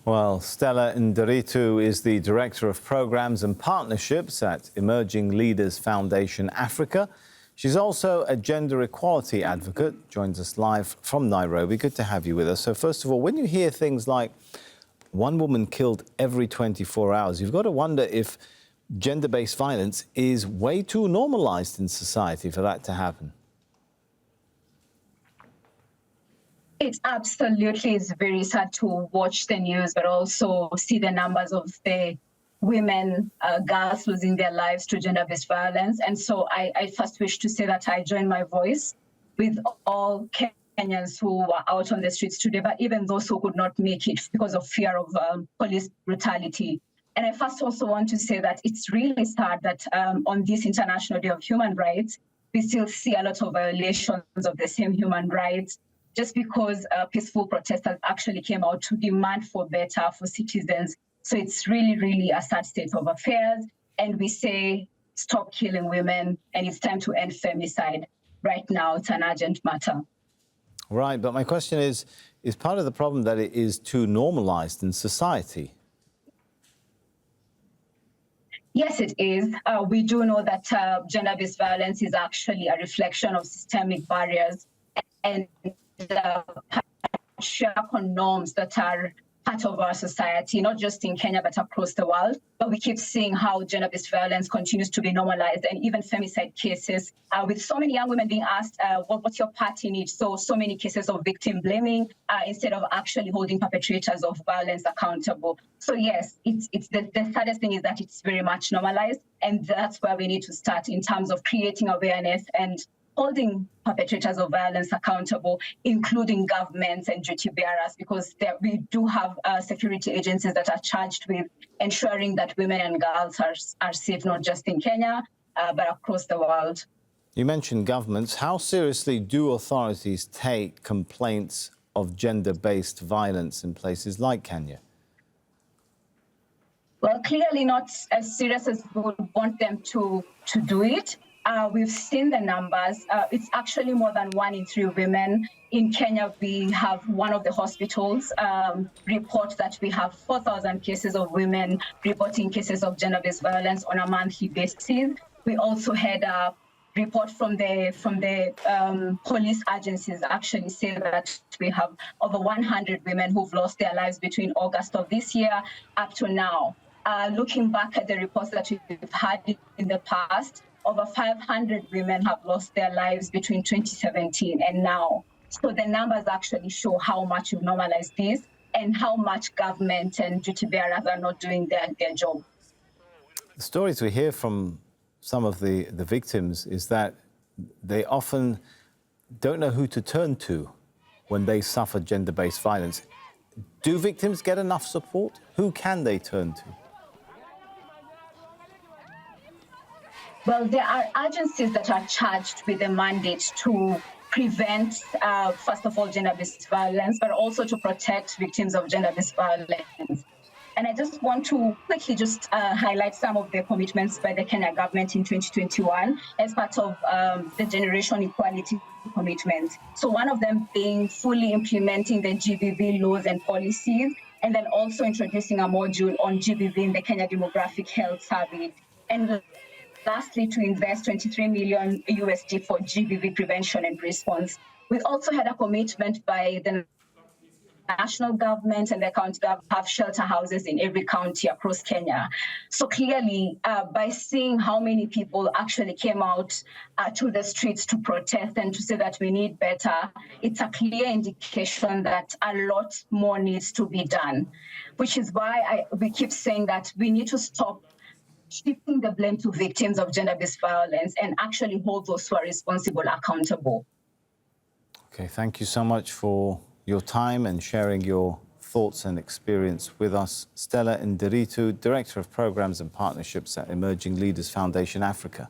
Well, Stella Nderitu is the Director of Programs and Partnerships at Emerging Leaders Foundation Africa. She's also a gender equality advocate, joins us live from Nairobi. Good to have you with us. So first of all, when you hear things like one woman killed every 24 hours, you've got to wonder if gender-based violence is way too normalized in society for that to happen. It absolutely is very sad to watch the news, but also see the numbers of the women, girls losing their lives to gender-based violence. And so I first wish to say that I join my voice with all Kenyans who are out on the streets today, but even those who could not make it because of fear of police brutality. And I first also want to say that it's really sad that on this International Day of Human Rights, we still see a lot of violations of the same human rights, just because peaceful protesters actually came out to demand for better for citizens. So it's really, really a sad state of affairs. And we say, stop killing women, and it's time to end femicide. Right now, it's an urgent matter. Right, but my question is part of the problem that it is too normalized in society? Yes, it is. We do know that gender-based violence is actually a reflection of systemic barriers and patriarchal norms that are part of our society, not just in Kenya, but across the world. But we keep seeing how gender-based violence continues to be normalized, and even femicide cases, with so many young women being asked, what's your part in it? So many cases of victim blaming instead of actually holding perpetrators of violence accountable. So yes, it's the saddest thing is that it's very much normalized, and that's where we need to start in terms of creating awareness and holding perpetrators of violence accountable, including governments and duty bearers, because we do have security agencies that are charged with ensuring that women and girls are safe, not just in Kenya, but across the world. You mentioned governments. How seriously do authorities take complaints of gender-based violence in places like Kenya? Well, clearly not as serious as we would want them to do it. We've seen the numbers. It's actually more than 1 in 3 women. In Kenya, we have one of the hospitals report that we have 4,000 cases of women reporting cases of gender-based violence on a monthly basis. We also had a report from the police agencies actually say that we have over 100 women who've lost their lives between August of this year up to now. Looking back at the reports that we've had in the past, over 500 women have lost their lives between 2017 and now. So the numbers actually show how much we've normalized this and how much government and duty bearers are not doing their job. The stories we hear from some of the victims is that they often don't know who to turn to when they suffer gender-based violence. Do victims get enough support? Who can they turn to? Well, there are agencies that are charged with the mandate to prevent, first of all, gender-based violence, but also to protect victims of gender-based violence. And I just want to quickly just highlight some of the commitments by the Kenya government in 2021 as part of the Generation Equality Commitment. So one of them being fully implementing the GBV laws and policies, and then also introducing a module on GBV in the Kenya Demographic Health Survey. And lastly, to invest $23 million USD for GBV prevention and response. We also had a commitment by the national government and the county government to have shelter houses in every county across Kenya. So clearly, by seeing how many people actually came out to the streets to protest and to say that we need better, it's a clear indication that a lot more needs to be done, which is why we keep saying that we need to stop shifting the blame to victims of gender-based violence and actually hold those who are responsible accountable. Okay, thank you so much for your time and sharing your thoughts and experience with us. Stella Nderitu, Director of Programs and Partnerships at Emerging Leaders Foundation Africa.